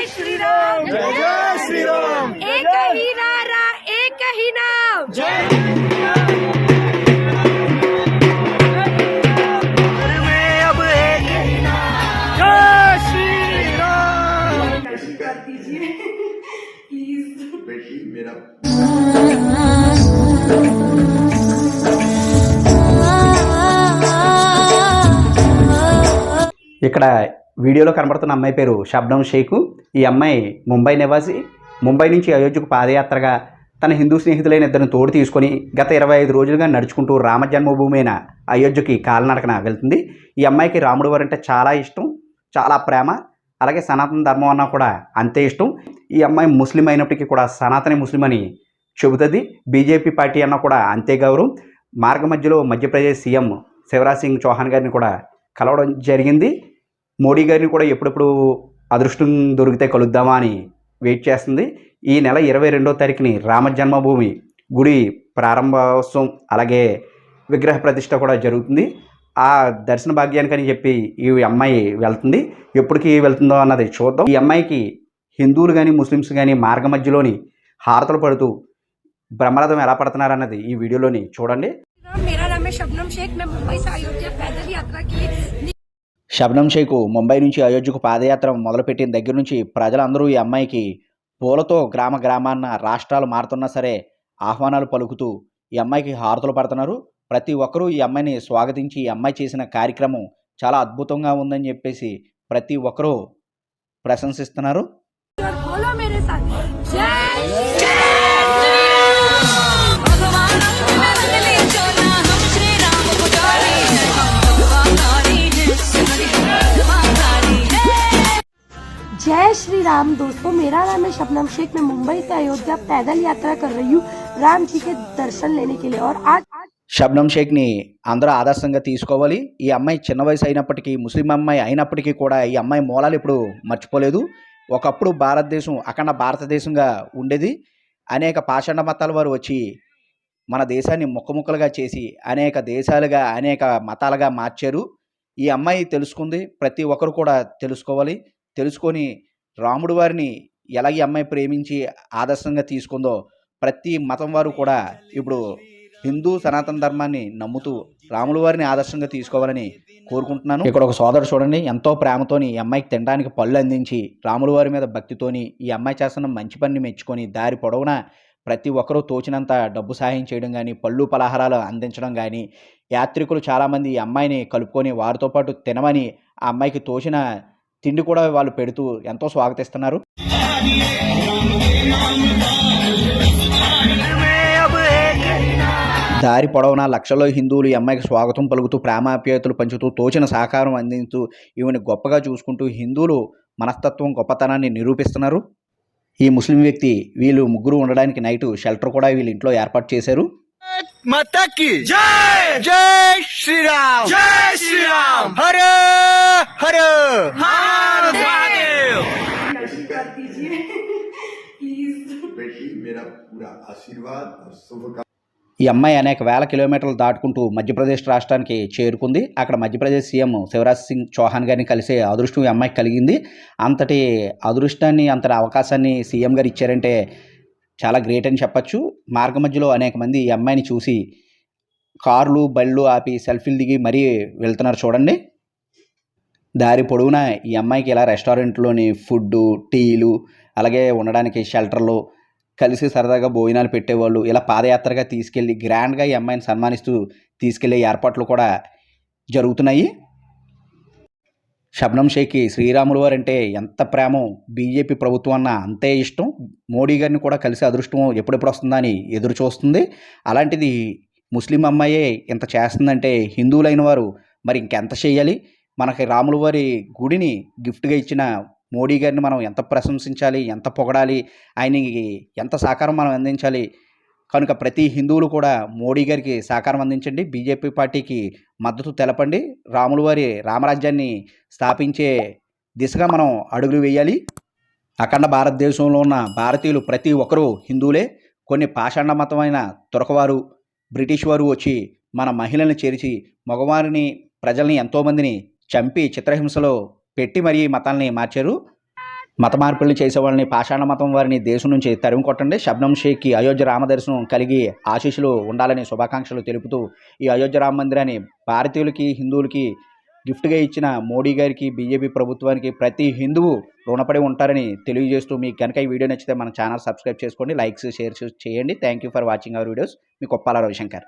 जय श्री राम, जय श्री राम। एक ही नारा एक ही नाम, जय में अब एक ही नाम, जय श्री राम। कर दीजिए प्लीज। बेटी मेरा ఇక్కడ వీడియోలో కనబడుతున్న అమ్మాయి పేరు షబ్నం షేక్. ఈ అమ్మాయి ముంబై నివాసి. ముంబై నుంచి అయోధ్యకు పాదయాత్రగా తన హిందూ స్నేహితులైన ఇద్దరిని తోడు తీసుకొని గత 25 రోజులుగా నడుచుకుంటూ రామ జన్మభూమి అయిన అయోధ్యకి కాలినడకన వెళ్తుంది. ఈ అమ్మాయికి రాముడు వారంటే చాలా ఇష్టం, చాలా ప్రేమ. అలాగే సనాతన ధర్మం అన్నా కూడా అంతే ఇష్టం. ఈ అమ్మాయి ముస్లిం అయినప్పటికీ కూడా సనాతని ముస్లిం అని చెబుతుంది. బీజేపీ పార్టీ అన్నా కూడా అంతే గౌరవం. మార్గ మధ్యలో మధ్యప్రదేశ్ సీఎం శివరాజ్ సింగ్ చౌహాన్ గారిని కూడా కలవడం జరిగింది. మోడీ గారిని కూడా ఎప్పుడెప్పుడు అదృష్టం దొరికితే కలుద్దామా అని వెయిట్ చేస్తుంది. ఈ నెల 22వ తారీఖుని రామ జన్మభూమి గుడి ప్రారంభోత్సవం అలాగే విగ్రహ ప్రతిష్ట కూడా జరుగుతుంది. ఆ దర్శన భాగ్యానికని చెప్పి ఈ అమ్మాయి వెళ్తుంది. ఎప్పటికి వెళ్తుందో అన్నది చూద్దాం. ఈ అమ్మాయికి హిందువులు కానీ ముస్లిమ్స్ కానీ మార్గ మధ్యలోని హారతలు పడుతూ బ్రహ్మరథం ఎలా పడుతున్నారన్నది ఈ వీడియోలోని చూడండి. मेरा नाम है शबनम शेख, मैं मुंबई से अयोध्या पैदल यात्रा के लिए। షబ్నం షేక్ ముంబై నుంచి అయోధ్యకు పాదయాత్ర మొదలుపెట్టిన దగ్గర నుంచి ప్రజలందరూ ఈ అమ్మాయికి పూలతో గ్రామ గ్రామాన్న రాష్ట్రాలు మారుతున్నా సరే ఆహ్వానాలు పలుకుతూ ఈ అమ్మాయికి హారతులు పడుతున్నారు. ప్రతి ఒక్కరూ ఈ అమ్మాయిని స్వాగతించి ఈ అమ్మాయి చేసిన కార్యక్రమం చాలా అద్భుతంగా ఉందని చెప్పేసి ప్రతి ఒక్కరూ ప్రశంసిస్తున్నారు. और बोलो मेरे साथ जय जय श्री राम। दोस्तों, मेरा नाम है शबनम शेख, मैं मुंबई से अयोध्या पैदल यात्रा कर रही हूँ राम जी के दर्शन लेने के लिए। और आज షబ్నం షేక్ని అందరూ ఆదర్శంగా తీసుకోవాలి. ఈ అమ్మాయి చిన్న వయసు అయినప్పటికీ ముస్లిం అమ్మాయి అయినప్పటికీ కూడా ఈ అమ్మాయి మూలాలు ఇప్పుడు మర్చిపోలేదు. ఒకప్పుడు భారతదేశం అఖండ భారతదేశంగా ఉండేది. అనేక పాషండ మతాల వారు వచ్చి మన దేశాన్ని ముక్కముక్కలుగా చేసి అనేక దేశాలుగా అనేక మతాలుగా మార్చారు. ఈ అమ్మాయి తెలుసుకుంది. ప్రతి ఒక్కరు కూడా తెలుసుకోవాలి. తెలుసుకొని రాముడు వారిని ఎలా ఈ అమ్మాయి ప్రేమించి ఆదర్శంగా తీసుకుందో ప్రతి మతం వారు కూడా ఇప్పుడు హిందూ సనాతన ధర్మాన్ని నమ్ముతూ రాముల వారిని ఆదర్శంగా తీసుకోవాలని కోరుకుంటున్నాను. ఇక్కడ ఒక సోదరుడు చూడండి, ఎంతో ప్రేమతోని ఈ అమ్మాయికి తినడానికి పళ్ళు అందించి రాముల వారి మీద భక్తితోని ఈ అమ్మాయి చేస్తున్న మంచి పనిని మెచ్చుకొని దారి పొడవునా ప్రతి ఒక్కరూ తోచినంత డబ్బు సహాయం చేయడం కానీ పళ్ళు పలహారాలు అందించడం కానీ యాత్రికులు చాలామంది ఈ అమ్మాయిని కలుపుకొని వారితో పాటు తినమని ఆ అమ్మాయికి తోచిన తిండి కూడా వాళ్ళు పెడుతూ ఎంతో స్వాగతిస్తున్నారు. దారి పొడవునా లక్షల్లో హిందువులు ఈ అమ్మాయికి స్వాగతం పలుకుతూ ప్రేమాప్యాయతలు పంచుతూ తోచిన సహకారం అందించూ ఈమెను గొప్పగా చూసుకుంటూ హిందువులు మనస్తత్వం గొప్పతనాన్ని నిరూపిస్తున్నారు. ఈ ముస్లిం వ్యక్తి వీళ్ళు ముగ్గురు ఉండడానికి నైట్ షెల్టర్ కూడా వీళ్ళ ఇంట్లో ఏర్పాటు చేశారు. माता की जय, जय श्री राम, जय श्री राम, हर हर महादेव। कर दीजिए प्लीज। बेटी मेरा पूरा आशीर्वाद और शुभकामनाएं। ఈ అమ్మాయి అనేక వేల కిలోమీటర్లు దాటుకుంటూ మధ్యప్రదేశ్ రాష్ట్రానికి చేరుకుంది. అక్కడ మధ్యప్రదేశ్ సీఎం శివరాజ్ సింగ్ చౌహాన్ గారిని కలిసే అదృష్టం ఈ అమ్మాయికి కలిగింది. అంతటి అదృష్టాన్ని అంతటి అవకాశాన్ని సీఎం గారు ఇచ్చారంటే చాలా గ్రేట్ అని చెప్పచ్చు. మార్గ మధ్యలో అనేక మంది ఈ అమ్మాయిని చూసి కార్లు బళ్ళు ఆపి సెల్ఫీలు దిగి మరీ వెళ్తున్నారు చూడండి. దారి పొడవునా ఈ అమ్మాయికి ఇలా రెస్టారెంట్లోని ఫుడ్డు టీలు అలాగే ఉండడానికి షెల్టర్లు కలిసి సరదాగా భోజనాలు పెట్టేవాళ్ళు. ఇలా పాదయాత్రగా తీసుకెళ్ళి గ్రాండ్గా ఈ అమ్మాయిని సన్మానిస్తూ తీసుకెళ్లే ఏర్పాట్లు కూడా జరుగుతున్నాయి. షబ్నం షేక్కి శ్రీరాములు వారు అంటే ఎంత ప్రేమో, బీజేపీ ప్రభుత్వం అన్న అంతే ఇష్టం. మోడీ గారిని కూడా కలిసి అదృష్టం ఎప్పుడెప్పుడు వస్తుందా అని ఎదురు చూస్తుంది. అలాంటిది ముస్లిం అమ్మాయే ఇంత చేస్తుందంటే హిందువులైన వారు మరి ఇంకెంత చేయాలి? మనకి రాముల వారి గుడిని గిఫ్ట్గా ఇచ్చిన మోడీ గారిని మనం ఎంత ప్రశంసించాలి, ఎంత పొగడాలి, ఆయనకి ఎంత సహకారం మనం అందించాలి. కనుక ప్రతి హిందువులు కూడా మోడీ గారికి సహకారం అందించండి, బీజేపీ పార్టీకి మద్దతు తెలపండి. రాముల వారి రామరాజ్యాన్ని స్థాపించే దిశగా మనం అడుగులు వేయాలి. అఖండ భారతదేశంలో ఉన్న భారతీయులు ప్రతి ఒక్కరూ హిందువులే. కొన్ని పాషాండ మతమైన తురకవారు బ్రిటిష్ వారు వచ్చి మన మహిళల్ని చేర్చి మగవారిని ప్రజల్ని ఎంతోమందిని చంపి చిత్రహింసలో పెట్టి మరీ మతాల్ని మార్చారు. మత మార్పులు చేసే వాళ్ళని, పాషాణ మతం వారిని దేశం నుంచి తరిమి కొట్టండి. షబ్నం షేక్కి అయోధ్య రామదర్శనం కలిగి ఆశీస్సులు ఉండాలని శుభాకాంక్షలు తెలుపుతూ ఈ అయోధ్య రామ మందిరాన్ని భారతీయులకి, హిందువులకి గిఫ్ట్గా ఇచ్చిన మోడీ గారికి, బీజేపీ ప్రభుత్వానికి ప్రతి హిందువు రుణపడి ఉంటారని తెలియజేస్తూ, మీకు కనుక ఈ వీడియో నచ్చితే మన ఛానల్ సబ్స్క్రైబ్ చేసుకోండి, లైక్స్, షేర్స్ చేయండి. Thank you for watching our videos. Me Coppola Ravishankar.